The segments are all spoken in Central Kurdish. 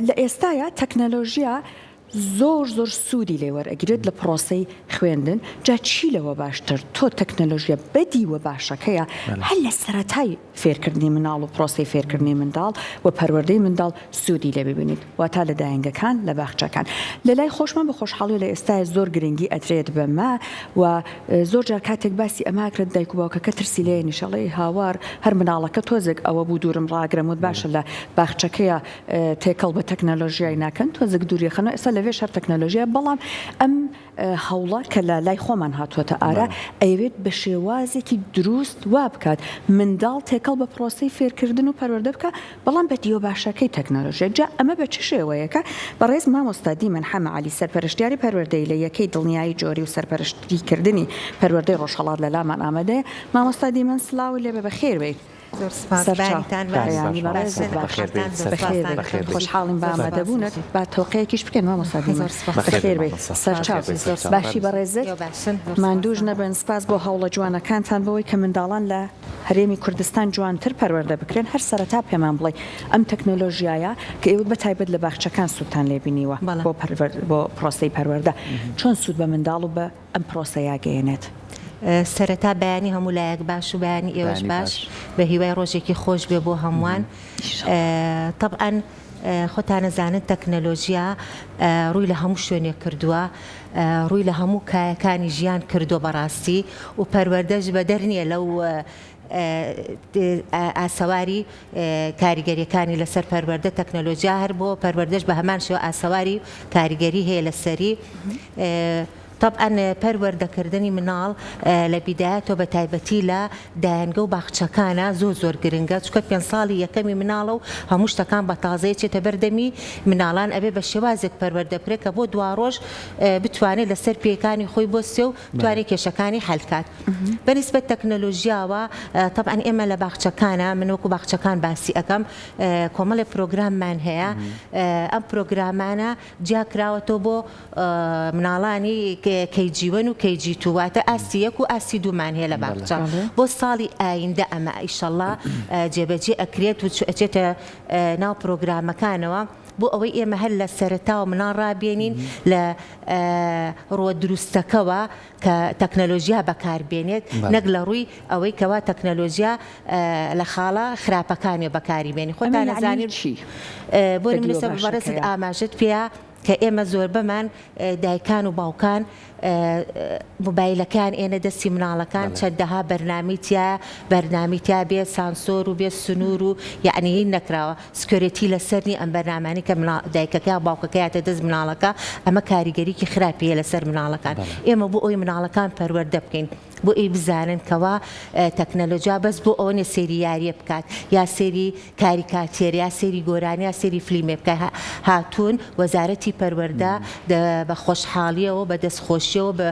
لە ئێستاە تەکنەلۆژیا زۆر سوودی لێوەرئەگرێت لە پرۆسەی خوێندن جا چی لەوە باشتر تۆ تەکنەلۆژیا بەدیوە باشەکەیە هەر لە سەرەتای فێرکردنی مناڵ و پرۆسی فێرکردنی منداڵ و پەروەردەی منداڵ سوودی لێ ببینیت واتا لە داینگەکان لە باخچەکان لە لای خۆشمان بە خۆشحاڵی لە ئێستای زۆر گرنگی ئەدرێت بەمە و زۆر جار کاتێک باسی ئەماکرێت دایک و باوکەکە ترسی لێ نیشەڵی هاوار هەر مناڵەکە تۆزێک ئەوە بوو دوورم ڕاگرەموت باشە لە باخچەکەیە تێکەڵ بە تەکنەلۆژیای ناکەن تۆزێک دووریخەنەوە ئێستا لەوێ شەر تەکنەلۆژیا بەڵام ئەم هەوڵە کە لە لای خۆمان هاتووەتە ئارا ئەوێت بە شێوازێکی دروست وا بکات منداڵ تێکەڵ بە پرۆسەی فێرکردن و پەروەردە بکە بەڵام بە دیوە باشەکەی تەکنەلۆژیا جا ئەمە بە چ شێوەیەکە بەڕێز مامۆستا دیمەن حەمە عەلی سەرپەرشتیاری پەروەردەی لە یەکەی دڵنیایی جۆری و سەرپەرشتیکردنی پەروەردەی ڕۆژهەڵات لە لامان ئامادەیە مامۆستا دیمەن سلااوی لێ بە خێر بێت خۆشحاڵین بە ئامادەبوونت با تۆقەیەکیش بکەن مامۆستا خێر بێت سەرچاو باشی بەڕێزت ماندووش نەبن سپاس بۆ هەوڵە جوانەکانتان بەوەی کە منداڵان لە هەرێمی کوردستان جوانتر پەروەردە بکرێن هەر سەرەتا پێمان بڵێ ئەم تەکنۆلۆژیایە کە ئێوە بەتایبەت لە باخچەکان سوودتان لێبینیوە بۆ پرۆسەی پەروەردە چۆن سوود بە منداڵ و بە ئەم پرۆسەیە گەیەنێت سەرەتا بەیانی هەموو لایەک باش و بەیانی ئێوەش باش بە هیوای ڕۆژێکی خۆش بێ بۆ هەمووان طبعاً خۆتان نەزانن تەکنەلۆژیا ڕووی لە هەموو شوێنێک کردووە ڕووی لە هەموو کایەکانی ژیان کردووە بەڕاستی و پەروەردەش بە دەرنیە لەو ئاسەواری کاریگەریەکانی لەسەر پەروەردە تەکنەلۆژیا هەر بۆ پەروەردەش بە هەمان شێوە ئاسەواری کاریگەری هەیە لەسەری طبعاً پەروەردەکردنی مناڵ لە بیدایەتەوە بە تایبەتی لە دایانگە و باخچەکانە زۆر گرنگە چکە 5 ساڵی یەکەمی مناڵە و هەموو شتەکان بە تازەیە چێتە بەردەمی مناڵان ئەبێ بە شێوازێک پەروەردە بکرێت کە بۆ دوا ڕۆژ بتوانێت لەسەر پێیەکانی خۆی بۆسێ و بتوانێت کێشەکانی حەلکات بەنسبەت تەکنەلۆژیاوە طبعاً ئێمە لە باخچەکانە من وەکو باخچەکان باسی ئەەکەم کۆمەڵی پرۆگراممان هەیە ئەم پرۆگرامانە جیاکراوەتەوە بۆ مناڵانی کەیجیوەن و کەیجی توواتە ئاسی یەک و ئاسی دوومان هەیە لە باخچە بۆ ساڵی ئایندە ئەمە ئیشەڵڵا جێبەجێ ئەکرێت و ئەچێتە ناو پرۆگرامەکانەوە بۆ ئەوەی ئێمە هەر لە سەرەتاوە مناڵ ڕابێنین لە ڕۆ دروستەکەەوە کە تەکنەلۆژیا بەکاربێنێت نەک لە ڕووی ئەوەی کەوا تەکنەلۆژیا لە خاڵە خراپەکانی بەکاری بێنی خۆتان نەزانین چی بۆ منسە بەڕێزت ئاماژت پێە کە ئێمە زۆر بەمان دایکان و باوکان مۆبایلەکان ئێنە دەستی مناڵەکان چەندەها بەرنامیتیا بێ سانسۆر و بێ سنوور و یعنی هین نەکراوە سکۆرێتی لەسەرنی ئەم بەرنامانی کە دایکەکە باوکەکەیاتە دەست مناڵەکە ئەمە کاریگەریکی خراپیە لەسەر مناڵەکان ئێمە بۆ ئەوی مناڵەکان پەروەردە بکەین بۆ ئەی بزانن کەوا تەکنەلۆژیا بەس بۆ ئەوە نێ سێری یاریە بکات یا سێری کاریکاتێر یا سێری گۆرانی یا سێری فلیمێ بکات هاتوون وەزارەتی پەروەردە بە خۆشحاڵیەوە بە دەستخۆشیەوە بە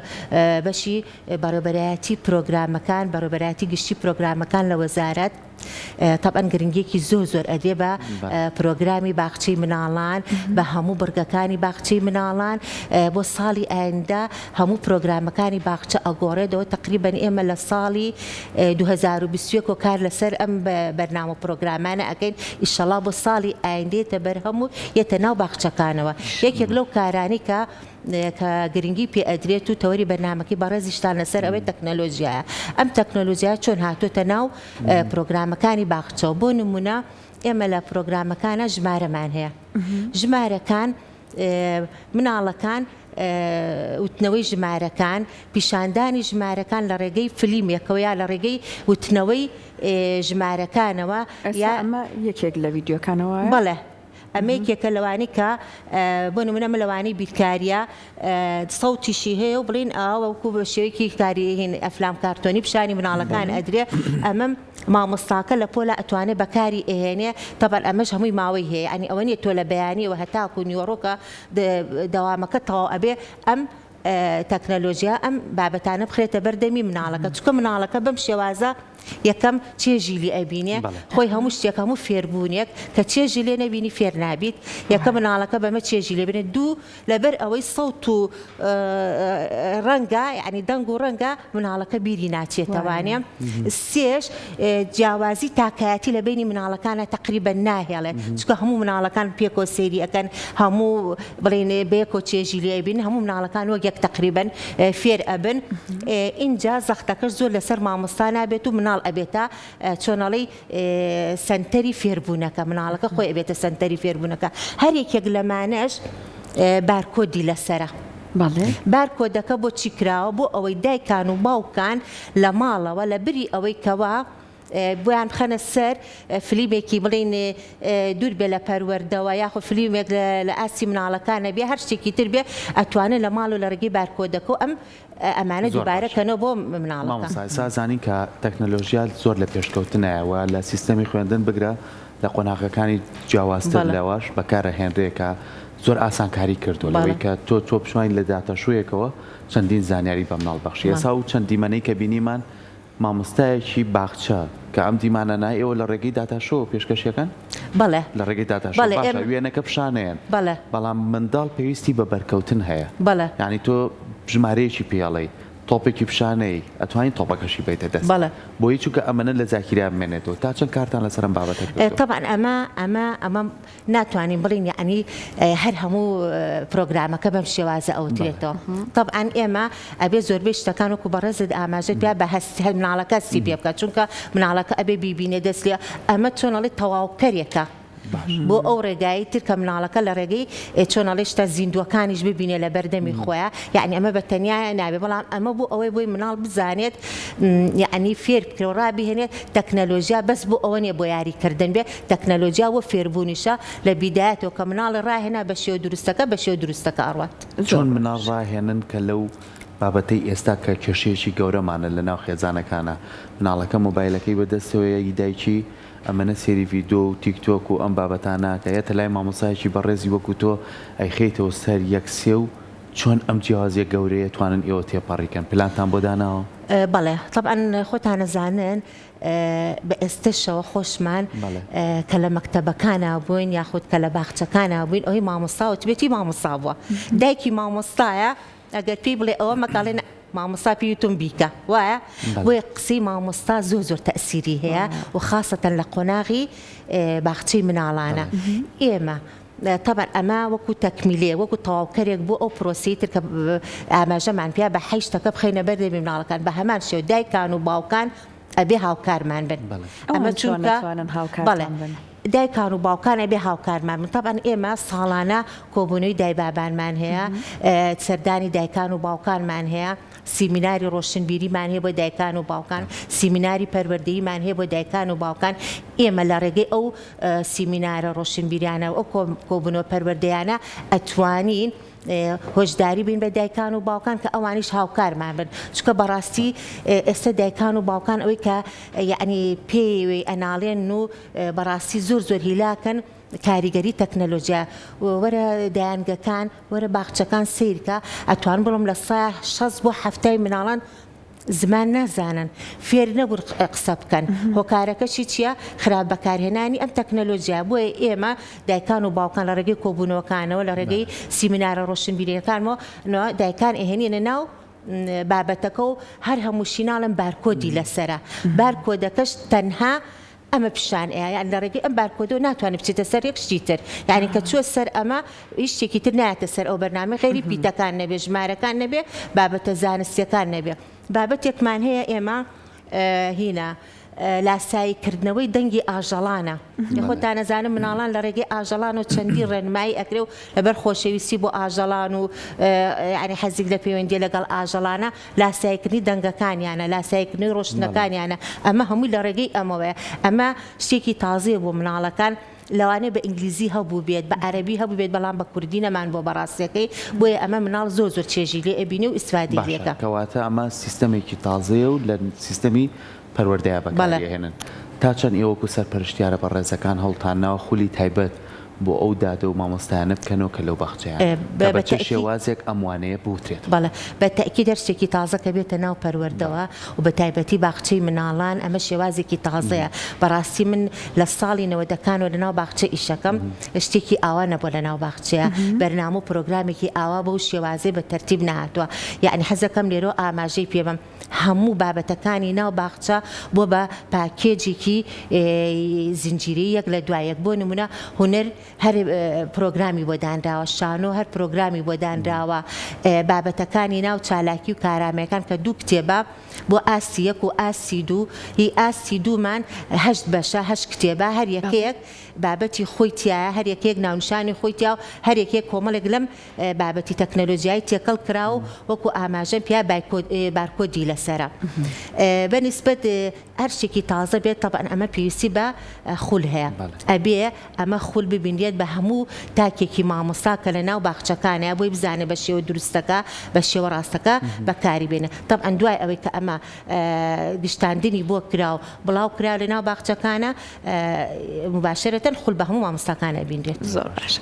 بەشی بەڕێوەبەرایەتی پرۆگرامەکان بەڕێوەبەرایەتی گشتی پرۆگرامەکان لە وەزارەت طبعاً گرنگێکی زۆر ئەدێ بە پرۆگرامی باخچەی مناڵان بە هەموو بڕگەکانی باخچەی مناڵان بۆ ساڵی ئایندە هەموو پرۆگرامەکانی باخچە ئەگۆڕێتەوە تقریباً ئێمە لە ساڵی 2021 کار لەسەر ئەم بەرنامە پرۆگرامانە ئەکەین ئیشەڵا بۆ ساڵی ئایندێتە بەرهەموو یەتە ناو باخچەکانەوە یەکێک لەو کارانی کە گرنگی پێ ئەدرێت و تەوەری بەرنامەکەی بەڕێزیشتان لەسەر ئەوەی تەکنەلۆژیایە ئەم تەکنەلۆژیا چۆن هاتوۆتە ناو پرۆگرامەکانی باخچەوە بۆ نمونە ئێمە لە پرۆگرامەکانە ژمارەمان هەیە ژمارەکان مناڵەکان وتنەوەی ژمارەکان پیشاندانی ژمارەکان لە ڕێگەی فلیمێکەوە یا لە ڕێگەی وتنەوەی ژمارەکانەوە یا ئەمە یەکێک لە ڤیددیۆکانەوە بەڵێ ئەمەیەکێکە لەوانی کە بۆ نمونە لەوانی بیرکاریە سەوتیشی هەیە و بڵین ئاوەکو بە شێوەیەکی کاریهین ئەفلام کارتۆنی پیشانی مناڵەکان ئەدرێ ئەمەم مامۆستاکە لە پۆلە ئەتوانێت بەکاری ئەهێنێ تەبەن ئەمەش هەمووی ماوەی هەیە ئەنی ئەوە نیە تۆ لە بەیانیەوە هەتاکو نیوەڕۆکە دەوامەکە تەواو ئەبێ ئەم تەکنەلۆژیا ئەم بابەتانە بخرێتە بەردەمی مناڵەکە چکە مناڵەکە بەم شێوازە یەکەم چێژی لێ ئەبینێ خۆی هەموو شتێک هەموو فێربوونێک کە چێژی لێ نەبینی فێر نابیت یەکە مناڵەکە بەمە چێژی لێ بێنێت دوو لەبەر ئەوەی سەوت و ڕەنگە یعنی دەنگ و ڕەنگە مناڵەکە بیری ناچێتەوانێ سێش جیاوازی تاکایەتی لە بینی مناڵەکانە تقریبا ناهێڵێت چکە هەموو مناڵەکان پێکۆ سێری ئەەکەن هەموو بڵێن بەیەکۆ چێژی لێ بین هەموو مناڵەکان وەک یەک تقریبا فێر ئەبن اینجا زەختەکەش زۆر لەسەر مامۆستا نابێت و مناڵ ئەبێتە چۆنەڵی سنتەری فێربوونەکە مناڵەکە خۆی ئەبێتە سنتەری فێربوونەکە هەر یەکێک لەمانەش بارکۆدی لەسرە بارکۆدەکە بۆ چی کراوە بۆ ئەوەی دایکان و باوکان لە ماڵەوە لە بری ئەوەی کەوا بۆیان خەنە سەر فلیمێکی بڵین دوور بێ لە پەروەردەوە یاخۆ فلیمێک لە ئاسی مناڵەکانە بێ هەر شتێکی تر بێ ئەتوانێت لە ماڵ و لە ڕێگەی بارکۆدەکە و ئەمانە دووبارەکەنەوە بۆ مناڵەکە زانین کە تەکنەلۆژیا زۆر لە پێشکەوتنایەوە لە سیستەمی خوێندن بگرە لە قۆناغەکانی جیاوازتر لەوەش بەکارەهێنرێکە زۆر ئاسانکاری کردو لەوەی کە تۆ بشوین لە داتەشوویەکەوە چەندین زانیاری بە مناڵ بەخشی ئێستا و چەند دیمەنەی کە بینیمان مامۆستایەکی باخچە کە ئەم دیمانە نای ئێوە لە ڕێگەی داتاشۆ پێشکەشیەکەن بەڵێ لە ڕێگەی داتاشۆ باشە وێنەکە پیشانەیەن بەڵام منداڵ پێویستی بە بەرکەوتن هەیە یعنی تۆ ژمارەیەکی پێڵی تۆپێکی پیشانەی ئەتوانین تۆپەکەشی بیتە دەست بۆی چونکە ئەمەنە لە زاکیرا بمێنێتەوە تا چەند کارتان لەسەرم بابەتە طبعا ئەمە ناتوانین بڵین یعنی هەر هەموو پرۆگرامەکە بەم شێوازە ئەوترێتەوە طبعا ئێمە ئەبێ زۆربەی شتەکان وەکو بەڕێزت ئاماژەت بیا بە هەست مناڵەکە سی پێ بکات چونکە مناڵەکە ئەبێ بیبینێ دەست لێ ئەمە چۆنەڵی تەواوکەرێکە بۆ ئەو ڕێگایی تر کە مناڵەکە لە ڕێگەی چۆنەڵێشتا زیندوەکانیش ببینێ لە بەردەمی خۆیان یعنی ئەمە بە تەنیا نابێ بەڵام ئەمە بۆ ئەوەی بۆی مناڵ بزانێت یعنی فێر بکرێ و ڕابهێنێت تەکنەلۆژیا بەس بۆ ئەوە نیە بۆ یاریکردن بێ تەکنەلۆژیا وە فێربوونیشە لە بیدایەتەوە کە مناڵی ڕاهێنا بە شێوە دروستەکە بە شێوە دروستەکە ئەڕوات چۆن مناڵ ڕاهێنن کە لەو بابەتەی ئێستا کە کێشەیەکی گەورەمانە لە ناو خێزانەکانە مناڵەکە مۆبایلەکەی بەدەستەوەی دایکی ئەمەنە سێری ڤیدۆ و تیکتۆک و ئەم بابەتانەکە یەتە لای مامۆسایەکی بەڕێزی وەکو تۆ ئەیخەیتەوە سەر یەکسێ و چۆن ئەم جیاوازیە گەورەیە توانن ئێوە تێپەڕیکەن پلانتان بۆ داناوە بەڵێ طبعا خۆتانە زانن بە ئێستشەوە خۆشمان کە لە مەکتەبەکانە بووین یاخود کە لە باخچەکانە بووین ئەوەی مامۆستاوە توێتی مامۆستا بووە دایکی مامۆستایە ئەگەر پێی بڵێ ئەوە مەکڵێن مامۆستا پێویتم بیکە وایە بۆیە قسەی مامۆستا زۆر تەئسیری هەیە و خاصەتەن لە قۆناغی باخچەی مناڵانە ئێمە طبعا ئەمە وەکو تەکمیلێ وەکو تەواوکەرێک بۆ ئەو پرۆسی تر کە ئاماژەمان پێیا بە حیشتەکە بخەینە بەردەمی مناڵەکان بە هەمان شێوە دایکان و باوکان ئەبێ هاوکارمان بن ئەمە چونکە دایکان و باوکان ئەبێ هاوکارمان بن طبعا ئێمە ساڵانە کۆبوونەوەی دایبابانمان هەیە سەردانی دایکان و باوکانمان هەیە سیمیناری ڕۆشنبیریمان هەیە بۆ دایکان و باوکان سیمیناری پەروەردەییمان هەیە بۆ دایکان و باوکان ئێمە لە ڕێگەی ئەو سیمینارە ڕۆشنبیریانە ئەو کۆبوونەوە پەروەردەیانە ئەتوانین هۆشداری بین بە دایکان و باوکان کە ئەوانیش هاوکارمان بن چکە بەڕاستی ئێستا دایکان و باوکان ئەوەی کە یعنی پێی ئەناڵێن و بەڕاستی زۆر هیلاکەن کاریگەری تەکنەلۆژیا وەرە دایانگەکان وەرە باخچەکان سیرکە ئەتوان بڵم لە سا 6 بۆ 7 مناڵان زمان نازانن فێر نەبوو قسە بکەن هۆکارەکەشی چییە خراپ بەکارهێنانی ئەم تەکنەلۆژیا بۆیە ئێمە دایکان و باوکان لە ڕێگەی کۆبوونەوەکانەوە لە ڕێگەی سیمینارە ڕۆشنبیریەکانەوە دایکان ئەهێنینە ناو بابەتەکە و هەر هەمووشیناڵم بارکۆدی لەسرە بارکۆدەکەش تەنها ئەمە پیشان ئەیان لە ڕێگەی ئەم بارکۆدەوە ناتوانێت بچێتە سەر یەک شتی تر یعنی کە چوە سەر ئەمە هیچ شتێکی تر نایەتە سەر ئەو بەرنامە غێری پیتەکان نەبێ ژمارەکان نەبێ بابەتە زانستیەکان نەبێ بابەتێکمان هەیە ئێمە هینە لاساییکردنەوەی دەنگی ئاژەڵانە خۆتان نەزانم مناڵان لە ڕێگەی ئاژەڵان و چەندی ڕێنمایی ئەکرێ و لەبەر خۆشەویستی بۆ ئاژەڵان و ینی حەزیک لە پەیوەندی لەگەڵ ئاژەڵانە لاساییکردنی دەنگەکانیانە لاساییکردنی ڕۆشنەکانیانە ئەمە هەمووی لە ڕێگەی ئەمەوەیە ئەمە شتێکی تازەیە بۆ مناڵەکان لەوانەیە بە ئینگلیزی هەبوو بێت بە عەرەبی هەبوو بێت بەڵام بە کوردی نەمان بۆ بەڕاستیەکەی بۆیە ئەمە مناڵ زۆر چێژی لێ ئەبینێ و ئیسفادی لێکە کەواتە ئەمە سیستەمێکی تازەیە و لە سیستەمی پەروەردەیە بەکارهێنن تا چەند ئێوەکو سەرپەرشتیارە بە ڕێزەکان هەڵتانەوە خولی تایبەت بۆ ئەو دادە و مامۆستایانە بکەنەوە کە لەو باخچەیە بە چه شێوازێک ئەموانەیە بوترێت. بەڵێ بە تەکید هەرشتێکی تازە کە بێتە ناو پەروەردەوە و بە تایبەتی باخچەی مناڵان ئەمە شێوازێکی تازەیە. بەڕاستی من لە ساڵی 90ەکانەوە لە ناو باخچە ئیشەکەم شتێکی ئاوا نەبووە لە ناو باخچەیە، بەرنامە و پرۆگرامێکی ئاوا بەو شێوازەی بە تەرتیب نهاتووە. یعنی حەزەکەم لێرە ئاماژەی پێ بم هەموو بابەتەکانی ناو باخچە بۆ بە پاکێجێکی زنجیرەی یەک لە دوایەک. بۆ نمونە هونەر هەر پرۆگرامی بۆ دانراوە، شانۆ هەر پرۆگرامی بۆ دانراوە، بابەتەکانی ناو چالاکی و کارامەکان کە دوو کتێبە بۆ ئاسی یەک و ئاسی دوو، هی ئاسی دوومان 8 بەشە 8 کتێبە هەر یەکەیەک بابەتی خۆی تایە، هەر یەکێک ناونشانی خۆی تیا و هەر یەکێک کۆمەڵێک لەم بابەتی تەکنەلۆژیایی تێکەڵ کرا و وەکو ئاماژەم پیا بارکۆدی لەسرە. بەنسبەت هەر شتێکی تازە بێت طبعاً ئەمە پێویستی بە خول هەیە، ئەبێ ئەمە خول ببینێت بە هەموو تاکێکی مامۆستا کە لە ناو باخچەکانە بۆی بزانێ بە شێوە دروستەکە بە شێوە ڕاستەکە بەکاری بێنێ. طبعاً دوای ئەوەی کە ئەمە گشتاندنی بۆ کرا و بڵاو کرا لە ناو باخچەکانە مباشرەتەن خول بە هەموو مامۆستاکانە بینرێت. زۆر باش.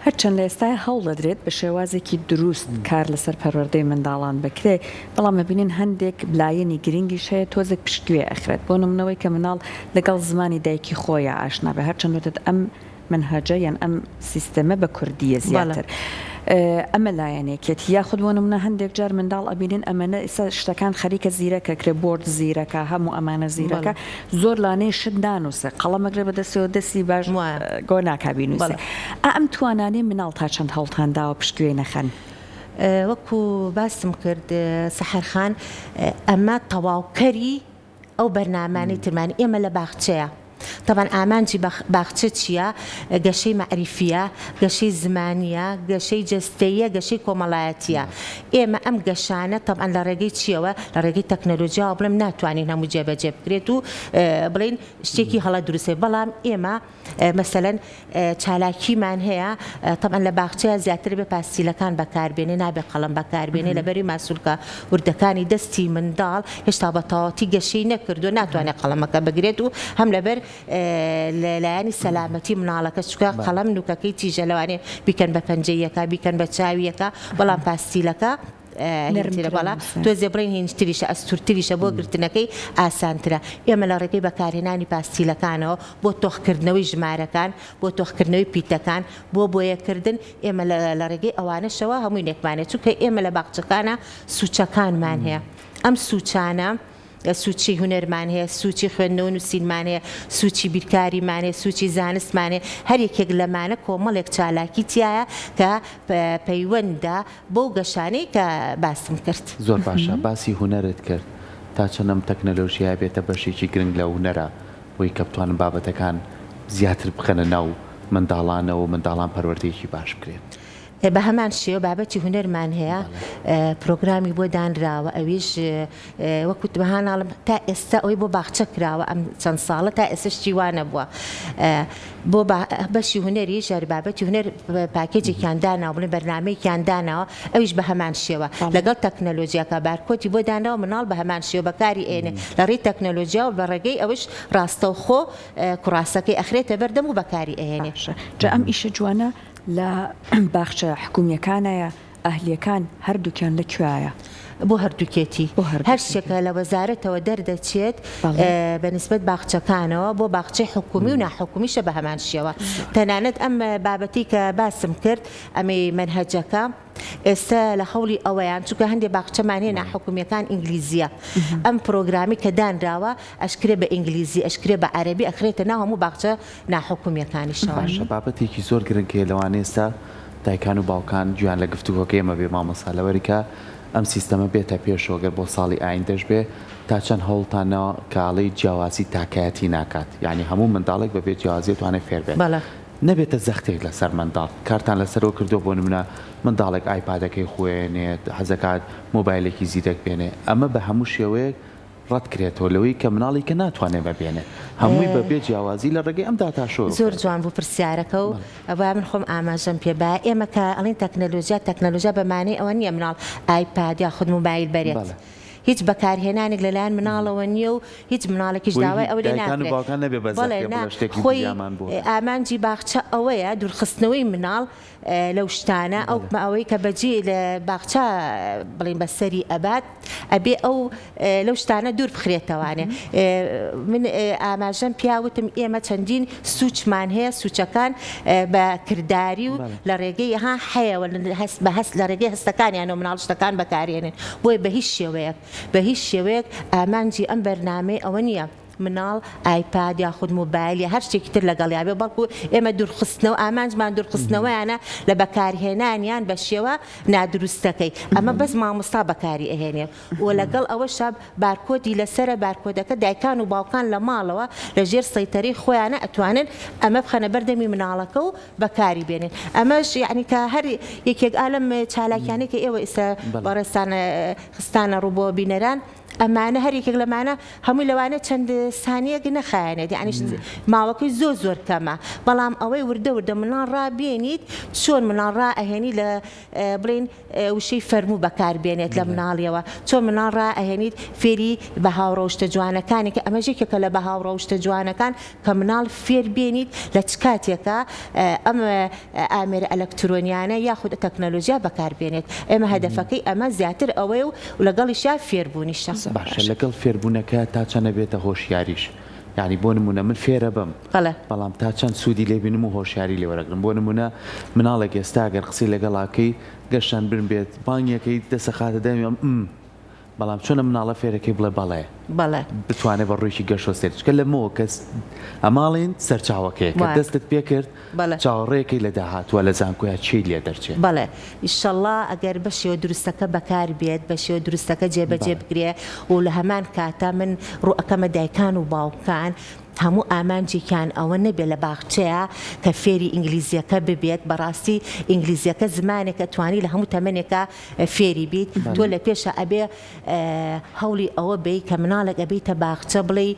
هەرچەند لە ئێستا هەوڵ دەدرێت بە شێوازێکی دروست کار لەسەر پەروەردەی منداڵان بکرێ، بەڵام ببینین هەندێک بلایەنی گرنگیش هەیە تۆزێک پشتگوێ ئەخرێت بۆ نمونەوەی کە مناڵ لەگەڵ زمانی دایکی خۆیە ئاشنا بە، هەرچەند وتت ئەم منهەجە یان ئەم سیستەمە بە کوردیە زیاتر. ئەمە لایەنێکێت یاخود بۆ نمونە هەندێک جار منداڵ ئەبینین ئەمەنە ئێستا شتەکان خەریکە زیرەکە کرێ بۆرد زیرەکە هەموو ئەمانە زیرەکە زۆر لانەی شت دانووسێ قەڵەمەگرێ بەدەستەوە دەستی باش گۆ ناکبینوسێ. ئەم توانانی مناڵ تا چەند هەڵتانداوە پشتگوێ نەخەن. وەکو باسم کرد سەحەرخان ئەمە تەواوکەری ئەو بەرنامانی ترمانی ئێمە لە باخچەیە. طبعا ئامانجی باخچە چییە؟ گەشەی معریفیە، گەشەی زمانیە، گەشەی جەستەیە، گەشەی کۆمەڵایەتیە. ئێمە ئەم گەشانە طبعا لە ڕێگەی چیەوە؟ لە ڕێگەی تەکنەلۆژیاوە بڵێم ناتوانین هەموو جێبەجێ بکرێت و بڵین شتێکی هەڵە دروستێ، بەڵام ئێمە مەسەلەن چالاکیمان هەیە طبعا لە باخچەیە زیاتر بێ پاستیلەکان بەکاربێنێ، نابێ قەڵەم بەکاربێنێ لەبەری ماسوولکە وردەکانی دەستی منداڵ هێشتا بە تەواوەتی گەشەی نەکردو ناتوانێت قەڵەمەکە بگرێت و هەم لەبەر لایانی سەلامەتی مناڵەکە چکە قەڵەم نوکەکەی تیژە لەوانێ بیکەن بە پەنجەیەکە بیکەن بە چاویەکە، بەڵام پاستیلەکە بەڵا تۆزێ بڵین هێنجتریشە ئەستورتریشە بۆ گرتنەکەی ئاسانترە. ئێمە لە ڕێگەی بەکارهێنانی پاستیلەکانەوە بۆ تۆخکردنەوەی ژمارەکان، بۆ تۆخکردنەوەی پیتەکان، بۆ بۆیەکردن ئێمە لە ڕێگەی ئەوانەشەوە هەمووی نێکمانێت، چونکە ئێمە لە باخچەکانە سوچەکانمان هەیە. ئەم سوچانە سوچی هونەرمان هەیە، سوچی خوێندنەوە و نووسینمان هەیە، سوچی بیرکاریمان هەیە، سوچی زانستمان هەیە، هەر یەکێک لەمانە کۆمەڵێک چالاکی تایە کە پەیوەندە بەو گەشانەی کە باسم کرد. زۆر باشە باسی هونەرت کرد تا چەندەم تەکنەلۆژیای بێتە بەشێکی گرنگ لە هونەرە بۆی کە بتوانن بابەتەکان زیاتر بخەنە ناو منداڵانەوە و منداڵان پەروەردەیەکی باش بکرێت. بە هەمان شێوە بابەتی هونەرمان هەیە، پرۆگرامی بۆ دانراوە، ئەویش وەکو بەهاناڵم تا ئێستا ئەوەی بۆ باخچە کراوە ئەم چەند ساڵە تا ئێستا شتیوانە بووە. بۆ بەشی هونەری ژار بابەتی هونەر پاکێجێکیان داناوە، بڵێن بەرنامەیەکیان داناوە، ئەویش بە هەمان شێوە لەگەڵ تەکنەلۆژیاکە بارکۆتی بۆ دانراوە مناڵ بە هەمان شێوە بەکاری ئێنێ لە ڕێی تەکنەلۆژیا و بە ڕێگەی ئەوش ڕاستەوخۆ کوڕاستەکەی ئەخرێتە بەردەم و بەکاری ئێنێ. جا ئەم ئیشە جوانە لە باخچە حکومیەکانایە ئەهلیەکان هەردووکیان لەکوایە؟ بۆ هەردووکێتی هەر شتێکە لە وەزارەتەوە دەردەچێت بەنسبەت باخچەکانەوە بۆ باخچەی حکومی و ناحکومیشە بە هەمان شێوە. تەنانەت ئەم بابەتی کە باسم کرد ئەمەی منهەجەکە ئێستا لە هەوڵی ئەوەیان چونکە هەندێک باخچەمان هەیە ناحکومیەکان ئینگلیزیە، ئەم پرۆگرامی کە دانراوە ئەشکرێ بە ئینگلیزی ئەشکرێ بە عەرەبی ئەخرێتە ناو هەموو باخچە ناحکومیەکانیشەوە. بابەتێکی زۆر گرنگکە لەوانەیە ئێستا دایکان و باوکان گویان لە گفتوگۆکە ئێمە بێ مامۆستا لەوەریکە ئەم سیستەمە بێتە پێشەوەگەر بۆ ساڵی ئایندەش بێ تا چەند هەوڵتانەوە کاڵەی جیاوازی تاکایەتی ناکات، یعنی هەموو منداڵێک بەبێ جیاوازی توانێت فێر بێت، نەبێتە زەختێک لەسەر منداڵ. کارتان لەسەرەوە کردو بۆ نمونە منداڵێک ئایپادەکەی خوێنێت، حەزەکات مۆبایلێکی زیرەک بێنێ، ئەمە بە هەموو شێوەیەک ڕەت کرێتەوە لەوەی کە مناڵی کە ناتوانێت ببێنێت، هەمووی بەبێ جیاوازی لە ڕێگەی ئەم داتاشۆ. زۆر جوان بوو پرسیارەکە و ئەوە من خۆم ئاماژەم پێ با ئێمە کە ئەڵین تەکنەلۆژیا بەمانەی ئەوە نییە مناڵ ئایپاد یا خود مۆبایل بەرێت، هیچ بەکارهێنانێک لەلایەن مناڵەوە نییە و هیچ مناڵێکیش داوای ئەو لێ ناکرێت خۆی ئامانجی باخچە ئەوەیە دوورخستنەوەی مناڵ لەو شتانە ئەوەی کە بەجێ لە باخچە بڵین بەسەری ئەبات ئەبێ ئەو لەو شتانە دوور بخرێتەوانێ من ئاماژەم پیاوتم ئێمە چەندین سوچمان هەیە سوچەکان بە کردداری و لە ڕێگەی هەیەوە بە هەست لە ڕێگەی هەستەکانیانەوە مناڵ شتەکان بەکارێنن بۆی بە هیچ شێوەیەک ئامانجی ئەم بەرنامەی ئەوە نییە مناڵ ئایپاد یاخود مۆبایل یا هەر شتێکی تر لەگەڵیابێ بەڵکو ئێمە دوورخستنەوە ئامانجمان دوورخستنەوەیانە لە بەکارهێنانیان بە شێوە نادروستەکەی ئەمە بەس مامۆستا بەکاری ئەهێنێ و لەگەڵ ئەوەشە بارکۆدی لەسرە بارکۆدەکە دایکان و باوکان لە ماڵەوە لە ژێر سەیتەرەی خۆیانە ئەتوانن ئەمە بخەنە بەردەمی مناڵەکە و بەکاری بێنن ئەمەش یعنی کە هەر یەکێک ئالەم چالاکیانەی کە ئێوە ئێستا بەڕێستانە خستانە ڕووبۆ بینەران ئەمانە هەرێکێک لەمانە هەمووی لەوانە چەند سانیەک نەخایەنێت یعنی ماوەکەی زۆر کەمە بەڵام ئەوەی وردە مناڵ ڕابێنیت چۆن مناڵ ڕائەهێنی لە بڵین وشەی فەرموو بەکاربێنێت لە مناڵیەوە چۆن مناڵ ڕائەهێنیت فێری بە هاوڕەوشتە جوانەکانی کە ئەمەژێکێکە لە بە هاوڕەوشتە جوانەکان کە مناڵ فێر بێنیت لە چ کاتێکە ئەم ئامێرە ئەلەکترۆنیانە یاخود تەکنەلۆژیا بەکاربێنێت ئێمە هەدەفەکەی ئەمە زیاتر ئەوەیە و لەگەڵیشیا فێربوونیشە باشە لەگەڵ فێربوونەکە تا چەنە بێتە هۆشیاریش یعنی بۆ نمونە من فێرە بم بەڵام تا چەند سوودی لێبینم و هۆشیاری لێوەرەگرم بۆ نمونە مناڵێک ئێستا ئەگەر قسەی لەگەڵاکەی گەشتان برن بێت بانگیەکەی دەسە خاتە دەمیم بەڵام چۆنە مناڵە فێرەکەی بڵێ بەڵێ بتوانێت بە ڕوویکی گەشت و سێرچکە لەمەوە کەس ئەماڵین سەرچاوەکەی کە دەستت پێ کرد چاوەڕێیەکەی لە داهاتووە لە زانکۆیە چی لێ دەرچێت بەڵێ ئیشەڵڵا ئەگەر بە شێوە دروستەکە بەکار بێت بە شێوە دروستەکە جێبەجێ بگرێ و لە هەمان کاتە من ڕوئەکەمە دایکان و باوکان هەموو ئامانجێکیان ئەوە نەبێت لە باخچەیە کە فێری ئینگلیزیەکە ببێت بەڕاستی ئینگلیزیەکە زمانێکە توانی لە هەموو تەمەنێکە فێری بیت تۆ لە پێشە ئەبێ هەوڵی ئەوە بی کە مناڵێک ئەبیتە باخچە بڵێ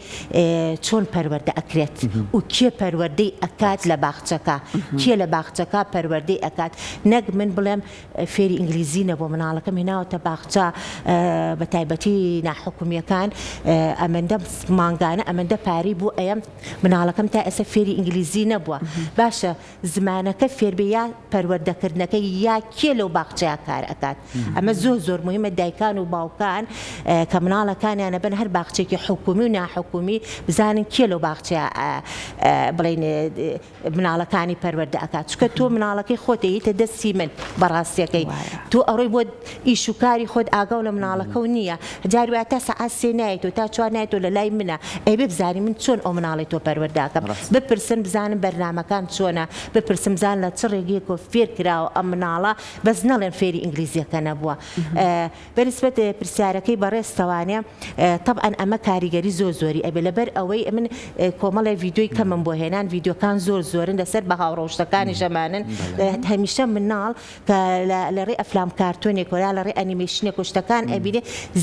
چۆن پەروەردە ئەکرێت و کێ پەروەردەی ئەکات لە باخچەکە کێ لە باخچەکە پەروەردەی ئەکات نەک من بڵێم فێری ئینگلیزی نەبوو مناڵەکەم هێناوەتە باخچە بە تایبەتی ناحکومیەکان ئەمەندە مانگانە ئەمەندە پاری بوو مناڵەکەم تا ئێستا فێری ئینگلیزی نەبووە باشە زمانەکە فێربێ یا پەروەردەکردنەکەی یا کێ لەو باخچەیە کار ئەکات ئەمە زۆر مهمە دایکان و باوکان کە مناڵەکانیانە بن هەر باخچێکی حکومی و ناحکومی بزانن کێ لەو باخچەیە بڵین مناڵەکانی پەروەردە ئەکات چکە تۆ مناڵەکەی خۆت هیتە دەستی من بەڕاستیەکەی تۆ ئەڕۆی بۆ ئیش و کاری خۆت ئاگاو لە مناڵەکە و نییە جاری وایە تا سەعات سێ نایێت و تا چوار نایێت و لە لای منە ئەی بزانی من چۆن ئەو مناڵی تۆ پەروەردەکەم بپرسن بزانم بەرنامەکان چۆنە بپرسم بزان لە چ ڕێگەیەکۆ فێر کراوە ئەم مناڵە بەس نەڵێن فێری ئینگلیزیەکە نەبووە بەنسبەت پرسیارەکەی بەڕێستەوانێ طبعاً ئەمە کاریگەری زۆری ئەبێ لەبەر ئەوەی من کۆمەڵی ڤیدیۆی کەمم بۆ هێنان ڤیدیۆکان زۆرن لەسەر بە هاوڕەوشتەکانی ژەمانن هەمیشە مناڵ کە لە ڕێ ئەفلام کارتۆنێک وەلا لە ڕێ ئەنیمێشنێک شتەکان ئەبینێ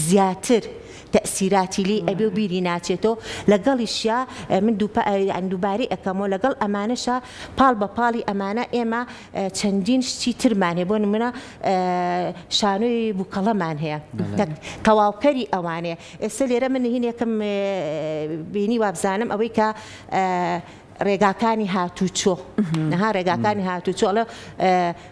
زیاتر تەسیراتی لی ئەبێ و بیری ناچێتەوە لەگەڵیشیا من دووبارەی ئەەکەمەوە لەگەڵ ئەمانەشە پاڵ بە پاڵی ئەمانە ئێمە چەندین شتی ترمان هەیە بۆ نمونە شانۆی بووکەڵەمان هەیە تەواوکەری ئەوانەیە ئێستا لێرە من هین یەکەم بینی وابزانم ئەوەی کە ڕێگاکانی هاتوچۆ نەها ڕێگاکانی هاتوچۆڵە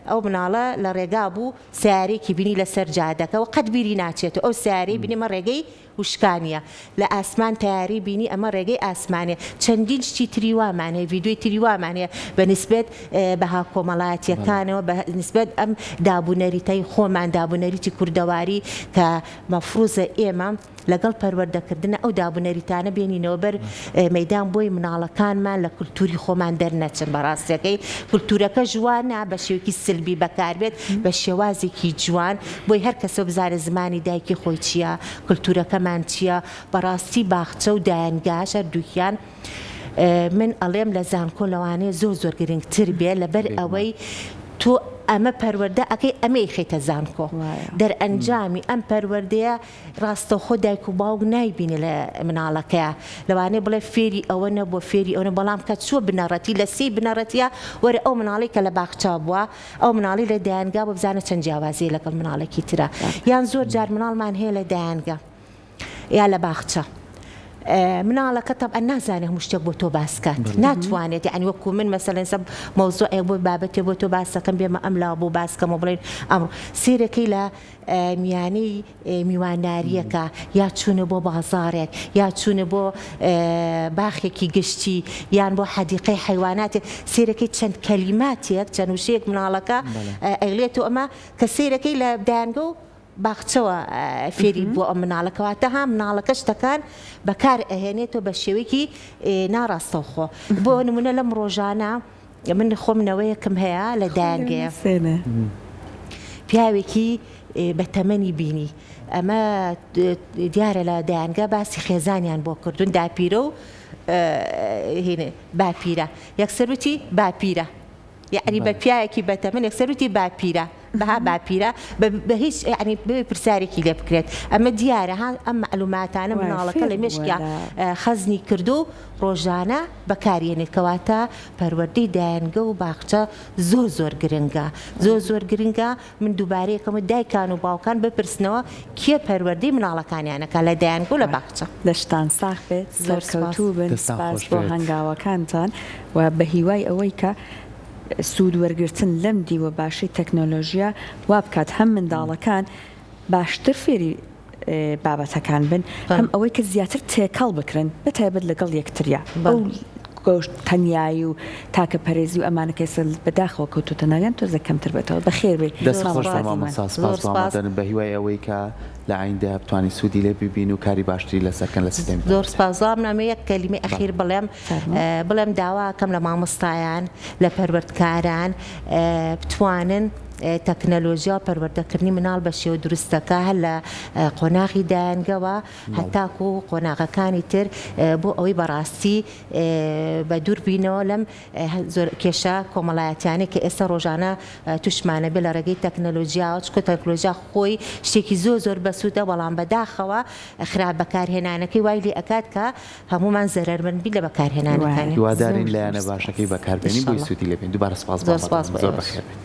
ئەو مناڵە لە ڕێگا بوو سیارێکی بینی لەسەر جادەکە و قەت بیری ناچێت ئەو سیارەی بینیمە ڕێگەی وشکانیە لە ئاسمان تیاری بینی ئەمە ڕێگەی ئاسمانێ چەندین شتی تریوامانەیە ڤیدیۆی تریوامانەیە بەنسبەت بەها کۆمەڵایەتیەکانەوە بەنسبەت ئەم دابوونەریتەی خۆمان دابوونەریتی کوردەواری کە مەفروزە ئێمە لەگەڵ پەروەردەکردنە ئەو دابوونەریتانە بێنینەوە بەر مەیدان بۆی مناڵەکانمان لە کولتوری خۆمان دەرنەچن بەڕاستیەکەی کولتورەکە جوانە بە شێوەیەکی سلبی بەکاربێت بە شێوازێکی جوان بۆی هەر کەسە بزانێت زمانی دایکی خۆی چییە کولتورەکەمان چییە بەڕاستی باخچە و دایانگاش هەردووکیان من ئەڵێم لە زانکۆ لەوانەیە زۆر گرنگتر بێ لەبەر ئەوەی تۆ ئەمە پەروەردە ئەەکەی ئەمەی خێتە زانکۆ دەرئەنجامی ئەم پەروەردەیە ڕاستەوخۆ دایک و باوک نایبینێ لە مناڵەکەیە لەوانەیە بڵێ فێری ئەوە نەبووە فێری ئەوە بەڵام کە چوە بنەڕەتی لە سی بنەڕەتیە وەرە ئەو مناڵی کە لە باخچا بووە ئەو مناڵی لە دایانگا بۆ بزانە چەند جیاوازی لەگەڵ مناڵێکی ترە یان زۆر جار مناڵمان هەیە لە دایانگا یا لە باخچە مناڵەکە طبعا نازانێ هەموو شتێک بۆ تۆ باسکات ناتوانێت یعنی وەکو من مەسەلەن سەب مۆزوعێک بۆ بابەتێ بۆ تۆ باسەکەم بێمە ئەملا بۆ باسکەمە بڵێن ئەمڕۆ سیرەکەی لە میانەی میوانداریەکە یا چوونە بۆ بازارێک یا چوونە بۆ باخێکی گشتی یان بۆ حەدیقەی حیواناتێک سیرەکەی چەند کەلیماتێک چەند وشەیەک مناڵەکە ئەیڵێتەوە ئەمە کە سیرەکەی لە دایانگە و باخچەوە فێری بۆ ئەم مناڵەکەواتە ها مناڵەکە شتەکان بەکار ئەهێنێتەوە بە شێوەیەکی ناڕاستەوخۆ بۆ نمونە لەم ڕۆژانە من خۆمنەوەیەکم هەیە لە دایانگەیە پیاوێکی بە تەمەنی بینی ئەمە دیارە لە دایانگە باسی خێزانیان بۆ کردوون داپیرە و باپیرە یەکسەروتی باپیرە یعنی بە پیاوێکی بەتەمەن یەکسەروتی باپیرە بەها باپیرە بە هیچ ینی پرسیارێکی لێ بکرێت ئەمە دیارە ئەم معلوماتانە مناڵەکە لە مێشکیا خەزنی کردو ڕۆژانە بەکارێنێت کەواتە پەروەردەی دایانگە و باخچە زۆر گرنگە زۆر گرنگە من دووبارەیەکەمە دایکان و باوکان بپرسنەوە کێ پەروەردەی مناڵەکانیانەکە لە دایانگە و لە باخچە لەشتان ساخ بێت سەرکەوتوو بن سپاس بۆ هەنگاوەکانتان و بە هیوای ئەوەی کە سوود وەرگرتن لەم دیوە باشی تەکنۆلۆژیا وا بکات هەم منداڵەکان باشتر فێری بابەتەکان بن هەم ئەوەی کە زیاتر تێکەڵ بکرن بەتایبەت لەگەڵ یەکتریا ئەو گۆشت تەنیایی و تاکە پەرێزی و ئەمانەکەی سەر بەداخەوە کەوتوتە ناگەن تۆزە کەمتر بێتەوە بەخێر بێت دەستخۆشدەن بە هیوای ئەوەی کە لە عیندا بتوانانی سوودی لێ ببین و کاری باشتری لەسەرکەن لە سیستەم زۆر سپاسام نامە یەک کەلیمەی ئەخیر بڵێم داواکەم لە مامۆستایان لە پەروەردکاران بتوانن تەکنەلۆژیا و پەروەردەکردنی مناڵ بە شێوە دروستەکە هەر لە قۆناغی دایانگەوە هەتاکو و قۆناغەکانی تر بۆ ئەوەی بەڕاستی بە دوور بینەوە لەم زۆر کێشە کۆمەڵایەتیانەی کە ئێستا ڕۆژانە توشمانە بێ لە ڕێگەی تەکنەلۆژیا چکە تەکنەلۆژیا خۆی شتێکی زۆر بەسوودە بەڵام بەداخەوە خراپ بەکارهێنانەکەی وای لێ ئەکات کە هەمومان زەرمەند بی لە بەکارهێنانەکانی هیوادارین لایەنە باشەکەی بەکاربێنی بۆی سوودی لێبین دووبارە سپاس زۆر بەخێر بێت.